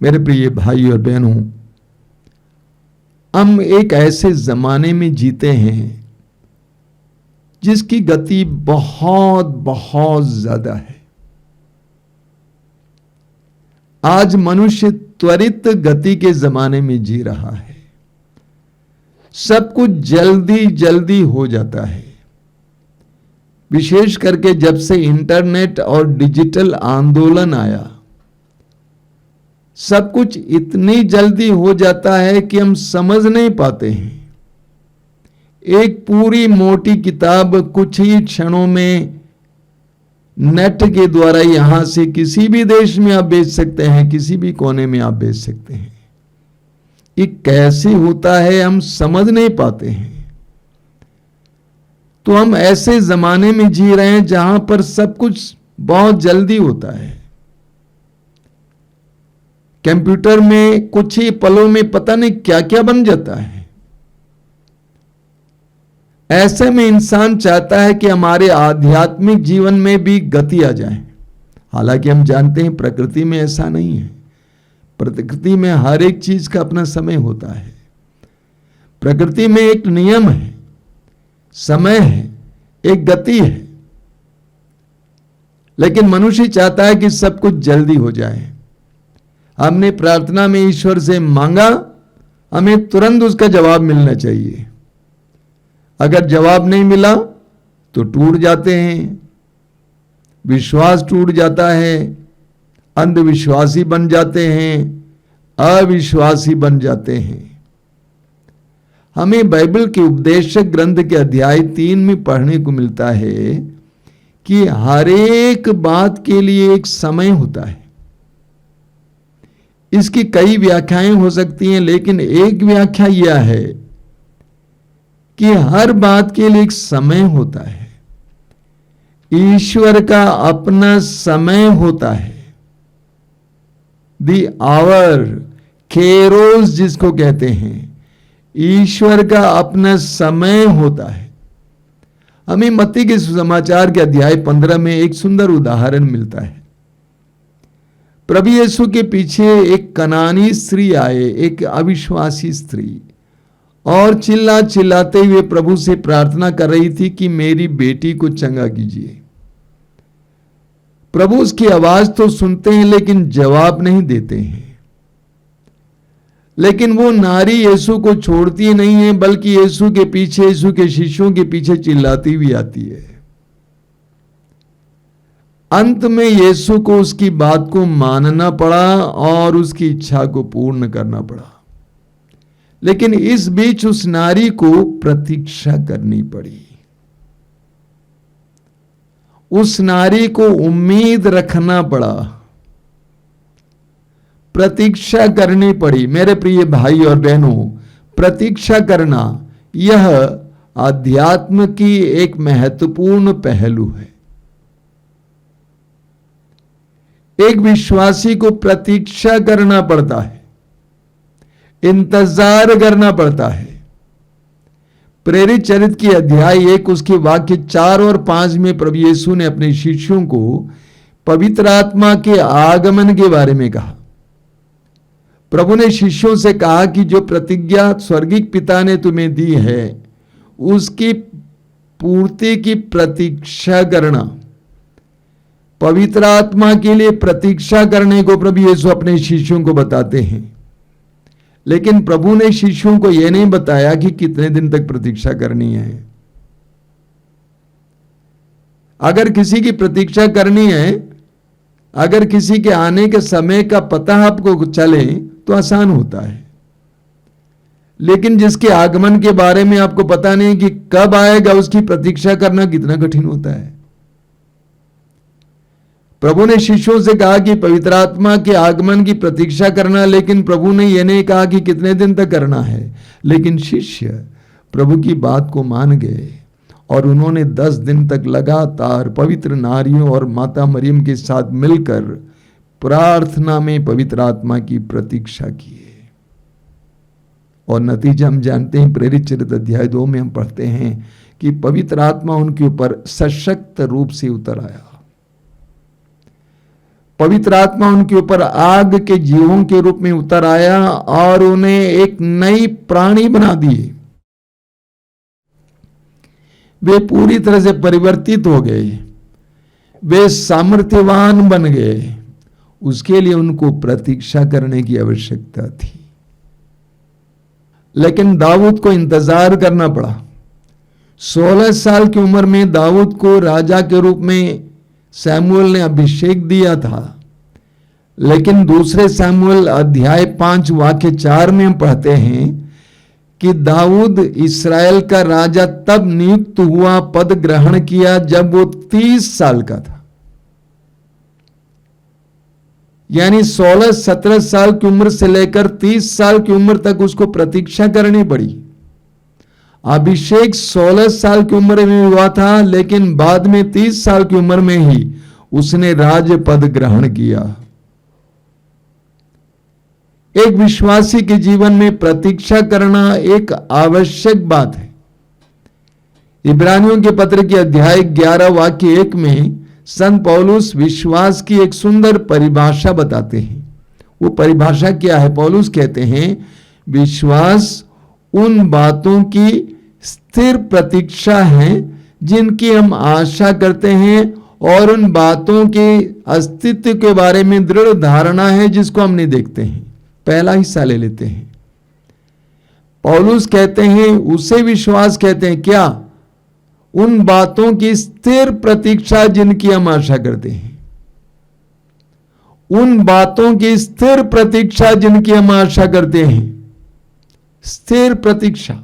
मेरे प्रिय भाई और बहनों, हम एक ऐसे जमाने में जीते हैं जिसकी गति बहुत बहुत ज्यादा है। आज मनुष्य त्वरित गति के जमाने में जी रहा है। सब कुछ जल्दी जल्दी हो जाता है। विशेष करके जब से इंटरनेट और डिजिटल आंदोलन आया, सब कुछ इतनी जल्दी हो जाता है कि हम समझ नहीं पाते हैं। एक पूरी मोटी किताब कुछ ही क्षणों में नेट के द्वारा यहां से किसी भी देश में आप बेच सकते हैं, किसी भी कोने में आप बेच सकते हैं। ये कैसे होता है हम समझ नहीं पाते हैं। तो हम ऐसे जमाने में जी रहे हैं जहां पर सब कुछ बहुत जल्दी होता है। कंप्यूटर में कुछ ही पलों में पता नहीं क्या क्या बन जाता है। ऐसे में इंसान चाहता है कि हमारे आध्यात्मिक जीवन में भी गति आ जाए। हालांकि हम जानते हैं प्रकृति में ऐसा नहीं है। प्रकृति में हर एक चीज का अपना समय होता है। प्रकृति में एक नियम है, समय है, एक गति है। लेकिन मनुष्य चाहता है कि सब कुछ जल्दी हो जाए। हमने प्रार्थना में ईश्वर से मांगा, हमें तुरंत उसका जवाब मिलना चाहिए। अगर जवाब नहीं मिला तो टूट जाते हैं, विश्वास टूट जाता है, अंधविश्वासी बन जाते हैं, अविश्वासी बन जाते हैं। हमें बाइबल के उपदेशक ग्रंथ के अध्याय 3 में पढ़ने को मिलता है कि हर एक बात के लिए एक समय होता है। इसकी कई व्याख्याएं हो सकती हैं, लेकिन एक व्याख्या यह है कि हर बात के लिए एक समय होता है। ईश्वर का अपना समय होता है। दी आवर, केरोस जिसको कहते हैं, ईश्वर का अपना समय होता है। हमें मत्ती के सुसमाचार के अध्याय 15 में एक सुंदर उदाहरण मिलता है। प्रभु यीशु के पीछे एक कनानी स्त्री आए, एक अविश्वासी स्त्री, और चिल्ला चिल्लाते हुए प्रभु से प्रार्थना कर रही थी कि मेरी बेटी को चंगा कीजिए। प्रभु उसकी आवाज तो सुनते हैं लेकिन जवाब नहीं देते हैं। लेकिन वो नारी यीशु को छोड़ती नहीं है, बल्कि यीशु के पीछे, यीशु के शिष्यों के पीछे चिल्लाती हुई आती है। अंत में यीशु को उसकी बात को मानना पड़ा और उसकी इच्छा को पूर्ण करना पड़ा। लेकिन इस बीच उस नारी को प्रतीक्षा करनी पड़ी। उस नारी को उम्मीद रखना पड़ा, प्रतीक्षा करनी पड़ी। मेरे प्रिय भाई और बहनों, प्रतीक्षा करना यह आध्यात्म की एक महत्वपूर्ण पहलू है। एक विश्वासी को प्रतीक्षा करना पड़ता है, इंतजार करना पड़ता है। प्रेरित चरित्र की अध्याय 1 उसके वाक्य 4 और 5 में प्रभु यीशु ने अपने शिष्यों को पवित्र आत्मा के आगमन के बारे में कहा। प्रभु ने शिष्यों से कहा कि जो प्रतिज्ञा स्वर्गीय पिता ने तुम्हें दी है, उसकी पूर्ति की प्रतीक्षा करना। पवित्र आत्मा के लिए प्रतीक्षा करने को प्रभु यीशु अपने शिष्यों को बताते हैं। लेकिन प्रभु ने शिष्यों को यह नहीं बताया कि कितने दिन तक प्रतीक्षा करनी है। अगर किसी की प्रतीक्षा करनी है, अगर किसी के आने के समय का पता आपको चले तो आसान होता है। लेकिन जिसके आगमन के बारे में आपको पता नहीं कि कब आएगा, उसकी प्रतीक्षा करना कितना कठिन होता है। प्रभु ने शिष्यों से कहा कि पवित्र आत्मा के आगमन की प्रतीक्षा करना, लेकिन प्रभु ने यह नहीं कहा कि कितने दिन तक करना है। लेकिन शिष्य प्रभु की बात को मान गए और उन्होंने 10 दिन तक लगातार पवित्र नारियों और माता मरियम के साथ मिलकर प्रार्थना में पवित्र आत्मा की प्रतीक्षा की। और नतीजा हम जानते हैं, प्रेरित चरित्र अध्याय 2 में हम पढ़ते हैं कि पवित्र आत्मा उनके ऊपर सशक्त रूप से उतर आया। पवित्र आत्मा उनके ऊपर आग के जीवों के रूप में उतर आया और उन्हें एक नई प्राणी बना दिए। वे पूरी तरह से परिवर्तित हो गए, वे सामर्थ्यवान बन गए। उसके लिए उनको प्रतीक्षा करने की आवश्यकता थी, लेकिन दाऊद को इंतजार करना पड़ा। 16 साल की उम्र में दाऊद को राजा के रूप में सैमुएल ने अभिषेक दिया था, लेकिन दूसरे सैमुएल अध्याय 5 वाक्य 4 में हम पढ़ते हैं कि दाऊद इस्राएल का राजा तब नियुक्त हुआ, पद ग्रहण किया जब वो 30 साल का था। यानी 16-17 साल की उम्र से लेकर 30 साल की उम्र तक उसको प्रतीक्षा करनी पड़ी। अभिषेक 16 साल की उम्र में हुआ था, लेकिन बाद में 30 साल की उम्र में ही उसने राज्य पद ग्रहण किया। एक विश्वासी के जीवन में प्रतीक्षा करना एक आवश्यक बात है। इब्रानियों के पत्र के अध्याय 11 वाक्य 1 में संत पौलुस विश्वास की एक सुंदर परिभाषा बताते हैं। वो परिभाषा क्या है? पौलुस कहते हैं विश्वास उन बातों की स्थिर प्रतीक्षा है जिनकी हम आशा करते हैं, और उन बातों के अस्तित्व के बारे में दृढ़ धारणा है जिसको हम नहीं देखते हैं। पहला हिस्सा ले लेते हैं। पौलुस कहते हैं उसे विश्वास कहते हैं क्या? उन बातों की स्थिर प्रतीक्षा जिनकी हम आशा करते हैं। उन बातों की स्थिर प्रतीक्षा जिनकी हम आशा करते हैं। स्थिर प्रतीक्षा,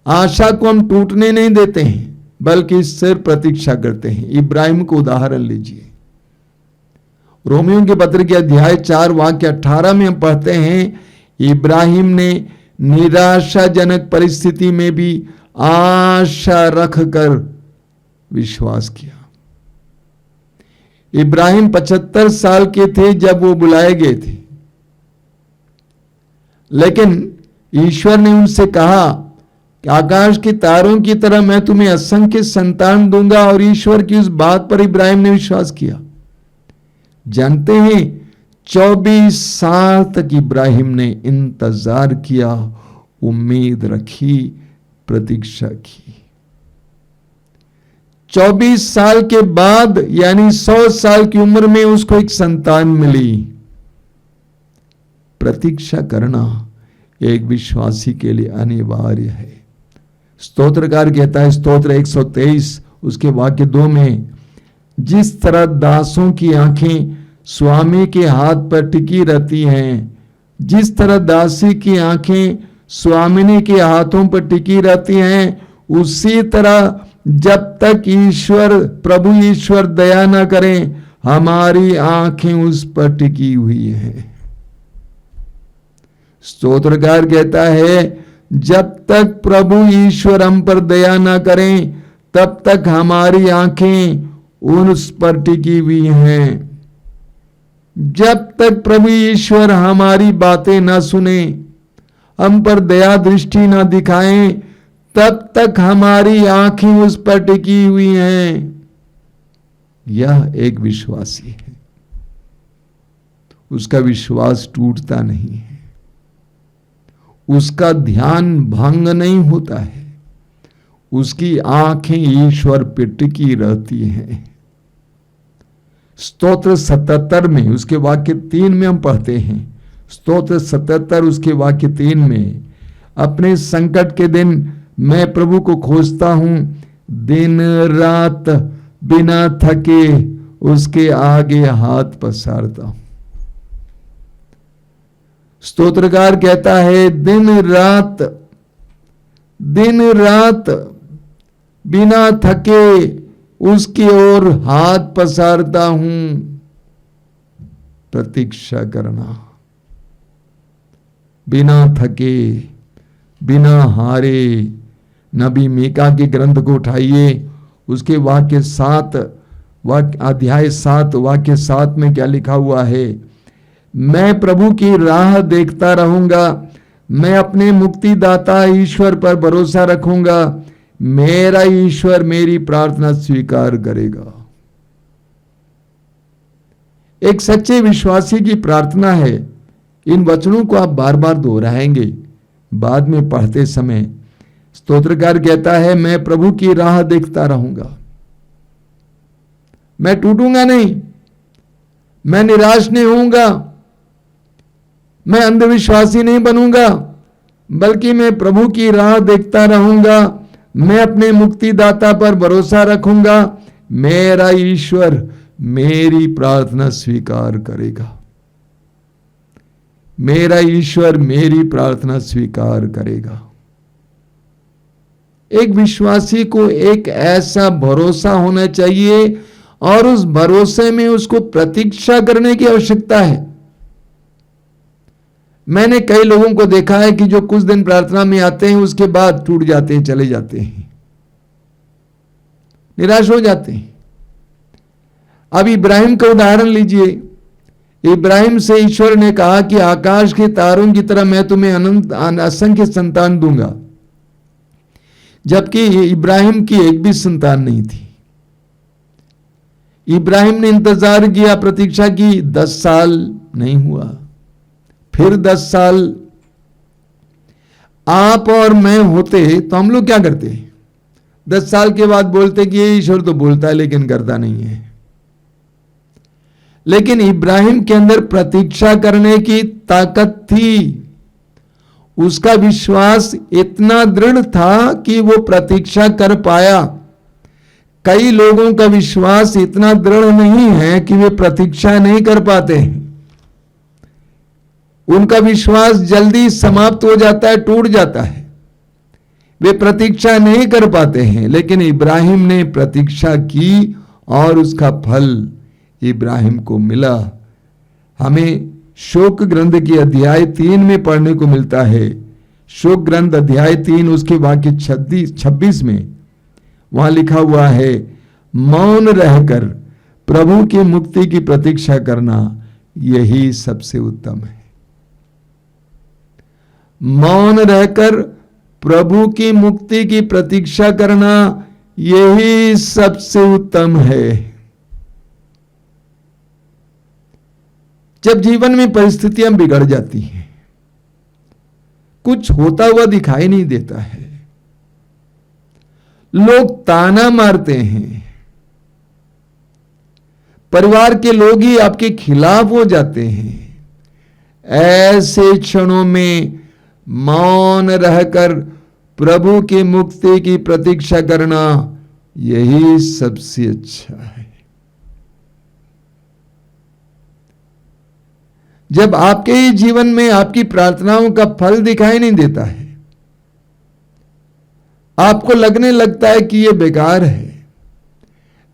आशा को हम टूटने नहीं देते हैं, बल्कि स्थिर प्रतीक्षा करते हैं। इब्राहिम को उदाहरण लीजिए। रोमियों के पत्र के अध्याय 4 वाक्य 18 में हम पढ़ते हैं इब्राहिम ने निराशाजनक परिस्थिति में भी आशा रखकर विश्वास किया। इब्राहिम 75 साल के थे जब वो बुलाए गए थे, लेकिन ईश्वर ने उनसे कहा कि आकाश के तारों की तरह मैं तुम्हें असंख्य संतान दूंगा, और ईश्वर की उस बात पर इब्राहिम ने विश्वास किया। जानते हैं 24 साल तक इब्राहिम ने इंतजार किया, उम्मीद रखी, प्रतीक्षा की। 24 साल के बाद यानी 100 साल की उम्र में उसको एक संतान मिली। प्रतीक्षा करना एक विश्वासी के लिए अनिवार्य है। स्तोत्रकार कहता है स्तोत्र 123 उसके वाक्य 2 में, जिस तरह दासों की आंखें स्वामी के हाथ पर टिकी रहती हैं, जिस तरह दासी की आंखें स्वामिनी के हाथों पर टिकी रहती हैं, उसी तरह जब तक प्रभु ईश्वर दया न करें, हमारी आंखें उस पर टिकी हुई हैं। स्तोत्रकार कहता है जब तक प्रभु ईश्वर हम पर दया न करें, तब तक हमारी आंखें उस पर टिकी हुई हैं। जब तक प्रभु ईश्वर हमारी बातें न सुने, हम पर दया दृष्टि न दिखाएं, तब तक हमारी आंखें उस पर टिकी हुई हैं। यह एक विश्वासी है, उसका विश्वास टूटता नहीं है, उसका ध्यान भंग नहीं होता है, उसकी आंखें ईश्वर पर टिकी रहती हैं। स्तोत्र 77 में उसके वाक्य 3 में हम पढ़ते हैं, स्तोत्र 77 उसके वाक्य 3 में, अपने संकट के दिन मैं प्रभु को खोजता हूं, दिन रात बिना थके उसके आगे हाथ पसारता हूं। स्तोत्रकार कहता है दिन रात बिना थके उसकी ओर हाथ पसारता हूं। प्रतीक्षा करना, बिना थके, बिना हारे। नबी मीका के ग्रंथ को उठाइए, उसके अध्याय 7 वाक्य 7 में क्या लिखा हुआ है? मैं प्रभु की राह देखता रहूंगा, मैं अपने मुक्तिदाता ईश्वर पर भरोसा रखूंगा, मेरा ईश्वर मेरी प्रार्थना स्वीकार करेगा। एक सच्चे विश्वासी की प्रार्थना है। इन वचनों को आप बार बार दोहराएंगे बाद में पढ़ते समय। स्तोत्रकार कहता है, मैं प्रभु की राह देखता रहूंगा, मैं टूटूंगा नहीं, मैं निराश नहीं होऊंगा, मैं अंधविश्वासी नहीं बनूंगा, बल्कि मैं प्रभु की राह देखता रहूंगा। मैं अपने मुक्तिदाता पर भरोसा रखूंगा। मेरा ईश्वर मेरी प्रार्थना स्वीकार करेगा। मेरा ईश्वर मेरी प्रार्थना स्वीकार करेगा। एक विश्वासी को एक ऐसा भरोसा होना चाहिए और उस भरोसे में उसको प्रतीक्षा करने की आवश्यकता है। मैंने कई लोगों को देखा है कि जो कुछ दिन प्रार्थना में आते हैं उसके बाद टूट जाते हैं, चले जाते हैं, निराश हो जाते हैं। अब इब्राहिम का उदाहरण लीजिए। इब्राहिम से ईश्वर ने कहा कि आकाश के तारों की तरह मैं तुम्हें अनंत असंख्य संतान दूंगा, जबकि इब्राहिम की एक भी संतान नहीं थी। इब्राहिम ने इंतजार किया, प्रतीक्षा की, 10 साल नहीं हुआ, फिर 10 साल। आप और मैं होते तो हम लोग क्या करते? 10 साल के बाद बोलते कि ये ईश्वर तो बोलता है लेकिन करता नहीं है। लेकिन इब्राहिम के अंदर प्रतीक्षा करने की ताकत थी। उसका विश्वास इतना दृढ़ था कि वो प्रतीक्षा कर पाया। कई लोगों का विश्वास इतना दृढ़ नहीं है कि वे प्रतीक्षा नहीं कर पाते हैं। उनका विश्वास जल्दी समाप्त हो जाता है, टूट जाता है, वे प्रतीक्षा नहीं कर पाते हैं। लेकिन इब्राहिम ने प्रतीक्षा की और उसका फल इब्राहिम को मिला। हमें शोक ग्रंथ की अध्याय 3 में पढ़ने को मिलता है। शोक ग्रंथ अध्याय 3 उसके वाक्य 26 में वहां लिखा हुआ है, मौन रहकर प्रभु की मुक्ति की प्रतीक्षा करना यही सबसे उत्तम है। मौन रहकर प्रभु की मुक्ति की प्रतीक्षा करना यही सबसे उत्तम है। जब जीवन में परिस्थितियां बिगड़ जाती हैं, कुछ होता हुआ दिखाई नहीं देता है, लोग ताना मारते हैं, परिवार के लोग ही आपके खिलाफ हो जाते हैं, ऐसे क्षणों में मौन रहकर प्रभु की मुक्ति की प्रतीक्षा करना यही सबसे अच्छा है। जब आपके ही जीवन में आपकी प्रार्थनाओं का फल दिखाई नहीं देता है, आपको लगने लगता है कि यह बेकार है,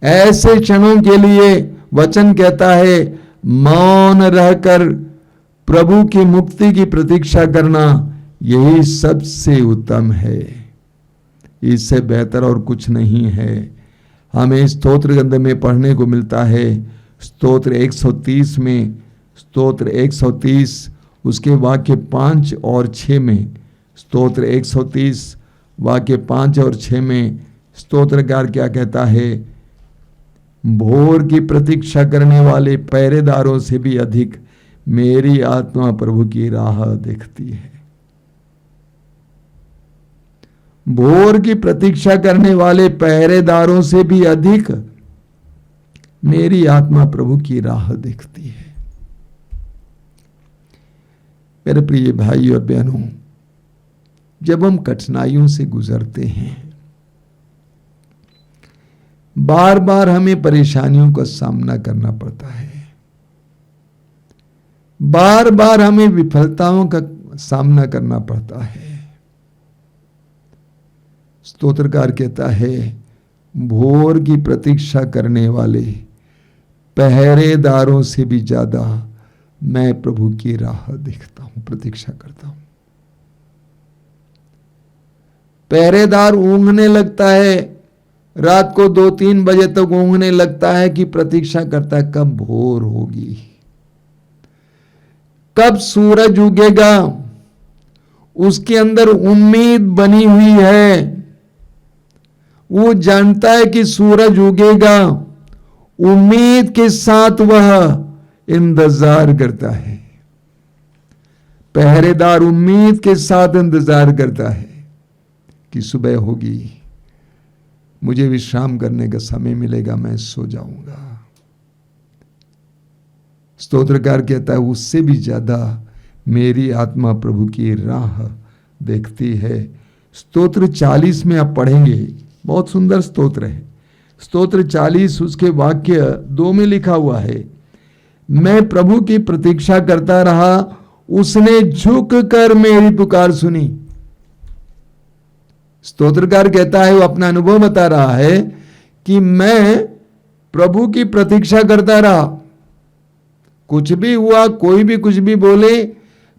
ऐसे क्षणों के लिए वचन कहता है मौन रहकर प्रभु की मुक्ति की प्रतीक्षा करना यही सबसे उत्तम है। इससे बेहतर और कुछ नहीं है। हमें स्तोत्र ग्रंथ में पढ़ने को मिलता है, स्तोत्र 130 में, स्तोत्र 130 उसके वाक्य 5 और 6 में, स्तोत्र 130 वाक्य 5 और 6 में स्तोत्रकार क्या कहता है, भोर की प्रतीक्षा करने वाले पहरेदारों से भी अधिक मेरी आत्मा प्रभु की राह देखती है। भोर की प्रतीक्षा करने वाले पहरेदारों से भी अधिक मेरी आत्मा प्रभु की राह देखती है। मेरे प्रिय भाई और बहनों, जब हम कठिनाइयों से गुजरते हैं, बार बार हमें परेशानियों का सामना करना पड़ता है, बार बार हमें विफलताओं का सामना करना पड़ता है। स्तोत्रकार कहता है भोर की प्रतीक्षा करने वाले पहरेदारों से भी ज्यादा मैं प्रभु की राह देखता हूं, प्रतीक्षा करता हूं। पहरेदार ऊँघने लगता है, रात को 2-3 बजे तक ऊँघने लगता है कि प्रतीक्षा करता है कब भोर होगी, कब सूरज उगेगा। उसके अंदर उम्मीद बनी हुई है, वो जानता है कि सूरज उगेगा। उम्मीद के साथ वह इंतजार करता है। पहरेदार उम्मीद के साथ इंतजार करता है कि सुबह होगी, मुझे विश्राम करने का समय मिलेगा, मैं सो जाऊंगा। स्तोत्रकार कहता है उससे भी ज्यादा मेरी आत्मा प्रभु की राह देखती है। स्तोत्र 40 में आप पढ़ेंगे, बहुत सुंदर स्तोत्र है। स्तोत्र 40 उसके वाक्य 2 में लिखा हुआ है, मैं प्रभु की प्रतीक्षा करता रहा, उसने झुक कर मेरी पुकार सुनी। स्तोत्रकार कहता है, वो अपना अनुभव बता रहा है कि मैं प्रभु की प्रतीक्षा करता रहा, कुछ भी हुआ, कोई भी कुछ भी बोले,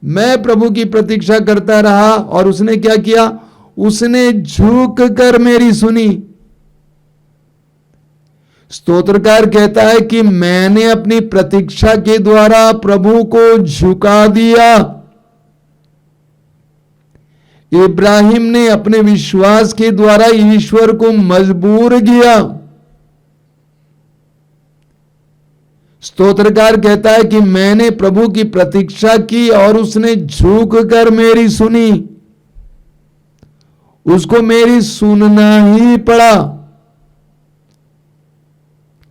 मैं प्रभु की प्रतीक्षा करता रहा। और उसने क्या किया? उसने झुक कर मेरी सुनी। स्तोत्रकार कहता है कि मैंने अपनी प्रतीक्षा के द्वारा प्रभु को झुका दिया। इब्राहिम ने अपने विश्वास के द्वारा ईश्वर को मजबूर किया। स्तोत्रकार कहता है कि मैंने प्रभु की प्रतीक्षा की और उसने झुक कर मेरी सुनी। उसको मेरी सुनना ही पड़ा,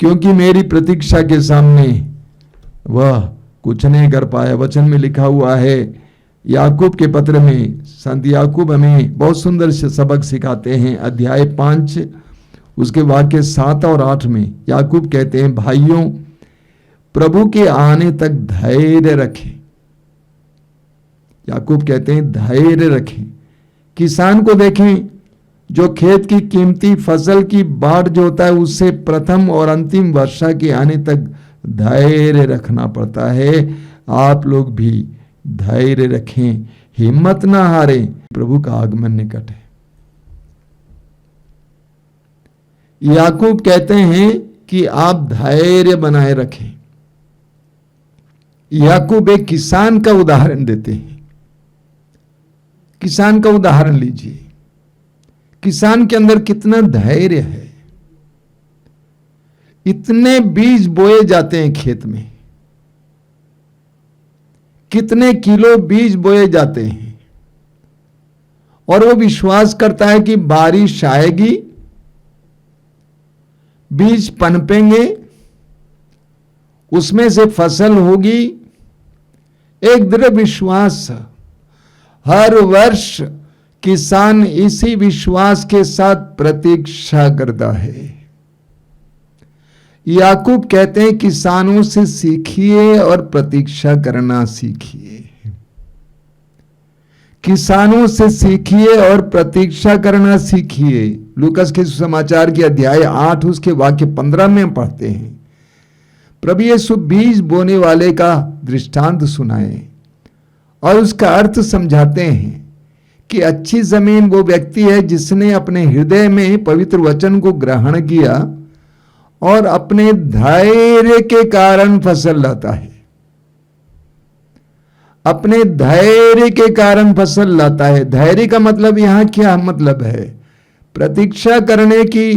क्योंकि मेरी प्रतीक्षा के सामने वह कुछ नहीं कर पाया। वचन में लिखा हुआ है, याकूब के पत्र में संत याकूब हमें बहुत सुंदर से सबक सिखाते हैं। अध्याय 5 उसके वाक्य 7 और 8 में याकूब कहते हैं, भाइयों प्रभु के आने तक धैर्य रखें। याकूब कहते हैं धैर्य रखें। किसान को देखें, जो खेत की कीमती फसल की बाट जो होता है उससे प्रथम और अंतिम वर्षा के आने तक धैर्य रखना पड़ता है। आप लोग भी धैर्य रखें, हिम्मत ना हारें, प्रभु का आगमन निकट है। याकूब कहते हैं कि आप धैर्य बनाए रखें। याकूब एक किसान का उदाहरण देते हैं। किसान का उदाहरण लीजिए, किसान के अंदर कितना धैर्य है। इतने बीज बोए जाते हैं खेत में, कितने किलो बीज बोए जाते हैं, और वो विश्वास करता है कि बारिश आएगी, बीज पनपेंगे, उसमें से फसल होगी। एक दृढ़ विश्वास। हर वर्ष किसान इसी विश्वास के साथ प्रतीक्षा करता है। याकूब कहते हैं किसानों से सीखिए और प्रतीक्षा करना सीखिए। किसानों से सीखिए और प्रतीक्षा करना सीखिए। लूकास के सुसमाचार के अध्याय 8 उसके वाक्य 15 में पढ़ते हैं, प्रभु यीशु बीज बोने वाले का दृष्टांत सुनाए और उसका अर्थ समझाते हैं कि अच्छी जमीन वो व्यक्ति है जिसने अपने हृदय में पवित्र वचन को ग्रहण किया और अपने धैर्य के कारण फसल लाता है। अपने धैर्य के कारण फसल लाता है। धैर्य का मतलब यहां क्या मतलब है? प्रतीक्षा करने की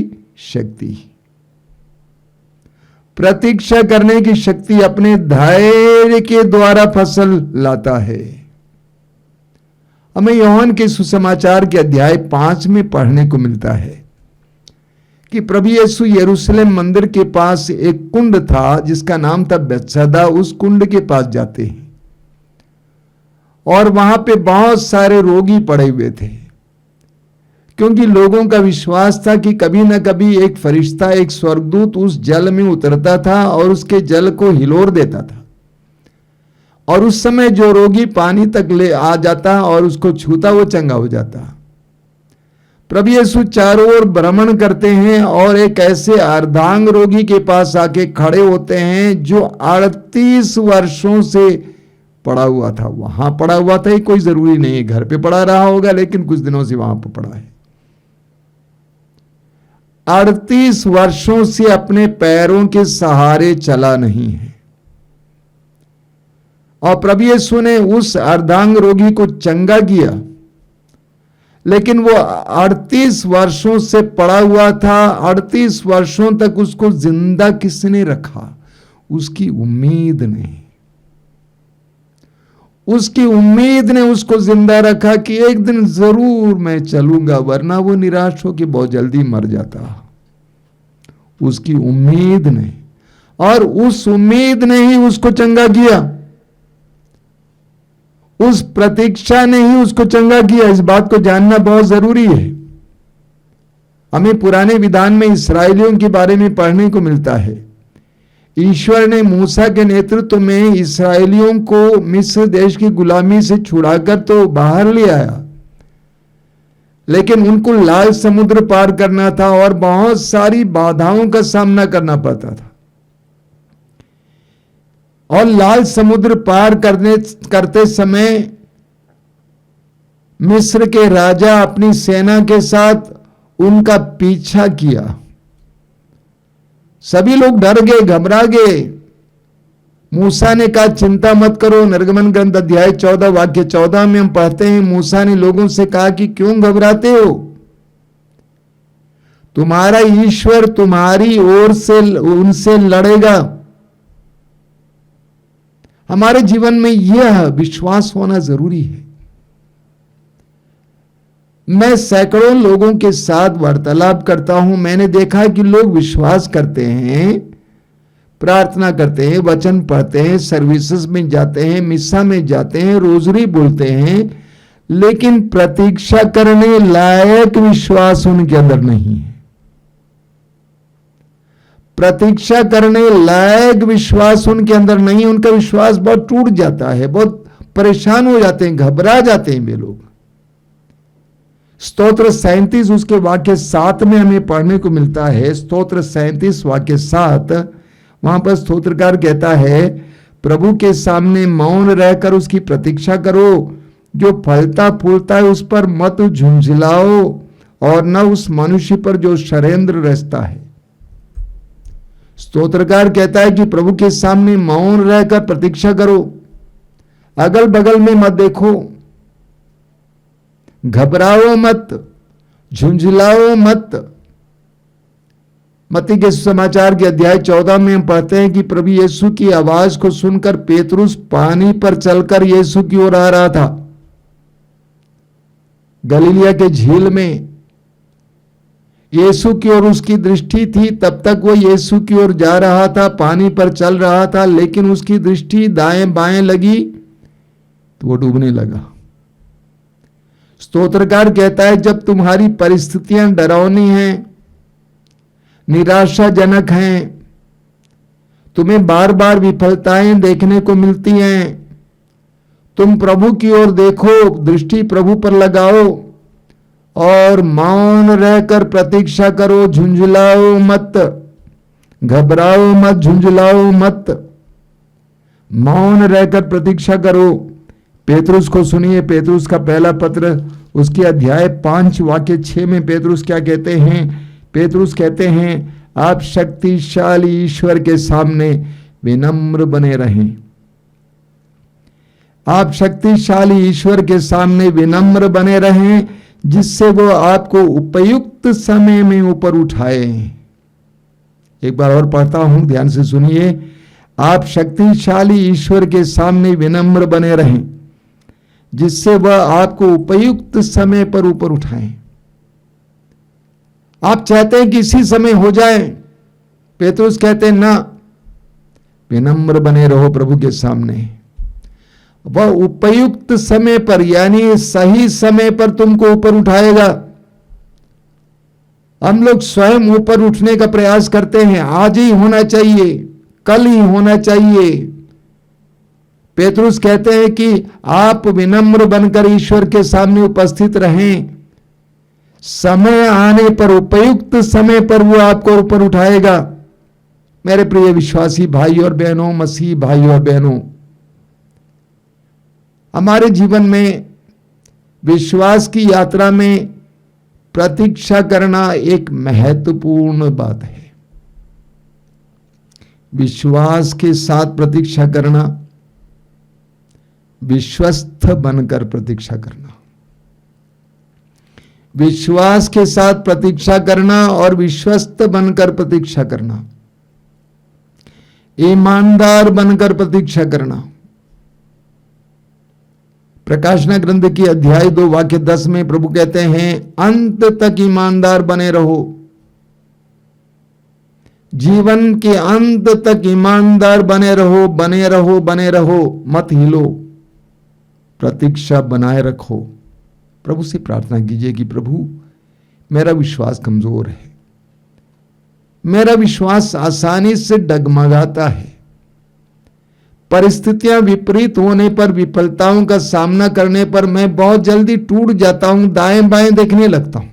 शक्ति। प्रतीक्षा करने की शक्ति अपने धैर्य के द्वारा फसल लाता है। हमें यूहन्ना के सुसमाचार के अध्याय 5 में पढ़ने को मिलता है कि प्रभु यीशु यरूशलेम मंदिर के पास एक कुंड था जिसका नाम था बेतसदा। उस कुंड के पास जाते हैं और वहां पे बहुत सारे रोगी पड़े हुए थे, क्योंकि लोगों का विश्वास था कि कभी ना कभी एक फरिश्ता, एक स्वर्गदूत उस जल में उतरता था और उसके जल को हिलोर देता था, और उस समय जो रोगी पानी तक ले आ जाता और उसको छूता वो चंगा हो जाता। प्रभु यीशु चारों ओर भ्रमण करते हैं और एक ऐसे अर्धांग रोगी के पास आके खड़े होते हैं जो 38 वर्षों से पड़ा हुआ था। वहां पड़ा हुआ था, कोई जरूरी नहीं है घर पे पड़ा रहा होगा, लेकिन कुछ दिनों से वहां पर पड़ा है। 38 वर्षों से अपने पैरों के सहारे चला नहीं है, और प्रभु यीशु ने उस अर्धांग रोगी को चंगा किया। लेकिन वो 38 वर्षों से पड़ा हुआ था। 38 वर्षों तक उसको जिंदा किसने रखा? उसकी उम्मीद नहीं। उसकी उम्मीद ने उसको जिंदा रखा कि एक दिन जरूर मैं चलूंगा, वरना वो निराश होकर बहुत जल्दी मर जाता। उसकी उम्मीद ने, और उस उम्मीद ने ही उसको चंगा किया, उस प्रतीक्षा ने ही उसको चंगा किया। इस बात को जानना बहुत जरूरी है। हमें पुराने विधान में इस्राएलियों के बारे में पढ़ने को मिलता है। ईश्वर ने मूसा के नेतृत्व में इस्राएलियों को मिस्र देश की गुलामी से छुड़ाकर तो बाहर ले आया, लेकिन उनको लाल समुद्र पार करना था और बहुत सारी बाधाओं का सामना करना पड़ता था। और लाल समुद्र पार करते समय मिस्र के राजा अपनी सेना के साथ उनका पीछा किया। सभी लोग डर गए, घबरा गए। मूसा ने कहा चिंता मत करो। निर्गमन ग्रंथ अध्याय 14 वाक्य 14 में हम पढ़ते हैं, मूसा ने लोगों से कहा कि क्यों घबराते हो, तुम्हारा ईश्वर तुम्हारी ओर से उनसे लड़ेगा। हमारे जीवन में यह विश्वास होना जरूरी है। मैं सैकड़ों लोगों के साथ वार्तालाप करता हूं, मैंने देखा कि लोग विश्वास करते हैं, प्रार्थना करते हैं, वचन पढ़ते हैं, सर्विसेज में जाते हैं, मिस्सा में जाते हैं, रोजरी बोलते हैं, लेकिन प्रतीक्षा करने लायक विश्वास उनके अंदर नहीं है। प्रतीक्षा करने लायक विश्वास उनके अंदर नहीं, उनका विश्वास बहुत टूट जाता है, बहुत परेशान हो जाते हैं, घबरा जाते हैं वे लोग। स्तोत्र 37 उसके वाक्य 7 में हमें पढ़ने को मिलता है। स्तोत्र 37 वाक्य 7, वहां पर स्तोत्रकार कहता है, प्रभु के सामने मौन रहकर उसकी प्रतीक्षा करो, जो फलता फूलता है उस पर मत झुंझलाओ और न उस मनुष्य पर जो षड्यंत्र रचता है। स्तोत्रकार कहता है कि प्रभु के सामने मौन रहकर प्रतीक्षा करो, अगल बगल में मत देखो, घबराओ मत, झुंझलाओ मत। मत्ती के समाचार के अध्याय 14 में हम पढ़ते हैं कि प्रभु यीशु की आवाज को सुनकर पेतरुस पानी पर चलकर यीशु की ओर आ रहा था। गलीलिया के झील में यीशु की ओर उसकी दृष्टि थी। तब तक वो यीशु की ओर जा रहा था, पानी पर चल रहा था, लेकिन उसकी दृष्टि दाएं बाएं लगी तो वो डूबने लगा। स्तोत्रकार कहता है, जब तुम्हारी परिस्थितियां डरावनी हैं, निराशाजनक हैं, तुम्हें बार बार विफलताएं देखने को मिलती हैं, तुम प्रभु की ओर देखो, दृष्टि प्रभु पर लगाओ और मौन रहकर प्रतीक्षा करो, झुंझलाओ मत, घबराओ मत, झुंझलाओ मत, मौन रहकर प्रतीक्षा करो। पेतरुस को सुनिए, पेतरुस का पहला पत्र उसके अध्याय 5 वाक्य 6 में पेतरुस क्या कहते हैं? पेतरुस कहते हैं, आप शक्तिशाली ईश्वर के सामने विनम्र बने रहें। आप शक्तिशाली ईश्वर के सामने विनम्र बने रहें, जिससे वो आपको उपयुक्त समय में ऊपर उठाए। एक बार और पढ़ता हूं, ध्यान से सुनिए। आप शक्तिशाली ईश्वर के सामने विनम्र बने रहें, जिससे वह आपको उपयुक्त समय पर ऊपर उठाए। आप चाहते हैं कि इसी समय हो जाए, पेतरुस कहते हैं ना, विनम्र बने रहो प्रभु के सामने। वह उपयुक्त समय पर, यानी सही समय पर तुमको ऊपर उठाएगा। हम लोग स्वयं ऊपर उठने का प्रयास करते हैं, आज ही होना चाहिए, कल ही होना चाहिए। पेतरुस कहते हैं कि आप विनम्र बनकर ईश्वर के सामने उपस्थित रहें, समय आने पर, उपयुक्त समय पर वो आपको ऊपर उठाएगा। मेरे प्रिय विश्वासी भाई और बहनों, मसीह भाई और बहनों, हमारे जीवन में विश्वास की यात्रा में प्रतीक्षा करना एक महत्वपूर्ण बात है। विश्वास के साथ प्रतीक्षा करना, विश्वस्त बनकर प्रतीक्षा करना, विश्वास के साथ प्रतीक्षा करना और विश्वस्त बनकर प्रतीक्षा करना, ईमानदार बनकर प्रतीक्षा करना। प्रकाशना ग्रंथ की अध्याय 2 वाक्य 10 में प्रभु कहते हैं, अंत तक ईमानदार बने रहो। जीवन के अंत तक ईमानदार बने रहो, बने रहो, बने रहो, मत हिलो, प्रतीक्षा बनाए रखो। प्रभु से प्रार्थना कीजिए कि प्रभु मेरा विश्वास कमजोर है, मेरा विश्वास आसानी से डगमगाता है, परिस्थितियां विपरीत होने पर, विफलताओं का सामना करने पर मैं बहुत जल्दी टूट जाता हूं, दाएं बाएं देखने लगता हूं,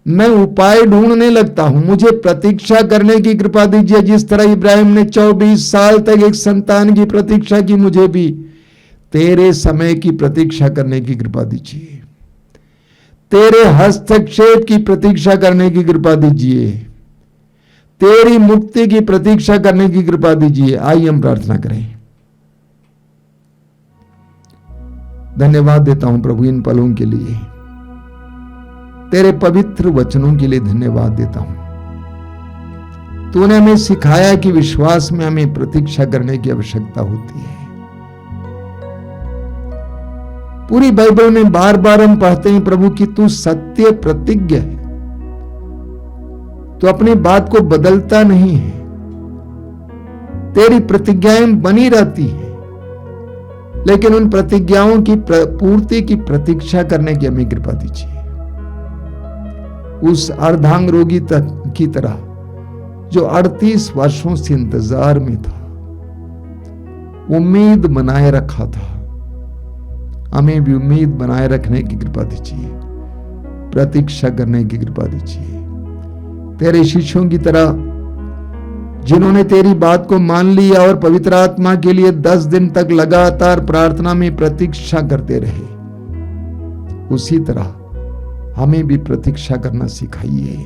मैं उपाय ढूंढने लगता हूं। मुझे प्रतीक्षा करने की कृपा दीजिए। जिस तरह इब्राहिम ने 24 साल तक एक संतान की प्रतीक्षा की, मुझे भी तेरे समय की प्रतीक्षा करने की कृपा दीजिए, तेरे हस्तक्षेप की प्रतीक्षा करने की कृपा दीजिए, तेरी मुक्ति की प्रतीक्षा करने की कृपा दीजिए। आइए हम प्रार्थना करें। धन्यवाद देता हूं प्रभु इन पलों के लिए, तेरे पवित्र वचनों के लिए धन्यवाद देता हूं। तूने हमें सिखाया कि विश्वास में हमें प्रतीक्षा करने की आवश्यकता होती है। पूरी बाइबल में बार बार हम पढ़ते हैं प्रभु कि तू सत्य प्रतिज्ञ है, तो अपनी बात को बदलता नहीं है, तेरी प्रतिज्ञाएं बनी रहती हैं, लेकिन उन प्रतिज्ञाओं की पूर्ति की प्रतीक्षा करने की हमें कृपा दीजिए। उस अर्धांग रोगी तक की तरह जो 38 वर्षों से इंतजार में था, उम्मीद बनाए रखा था, हमें भी उम्मीद बनाए रखने की कृपा दीजिए, प्रतीक्षा करने की कृपा दीजिए। तेरे शिष्यों की तरह जिन्होंने तेरी बात को मान लिया और पवित्र आत्मा के लिए 10 दिन तक लगातार प्रार्थना में प्रतीक्षा करते रहे, उसी तरह हमें भी प्रतीक्षा करना सिखाइए।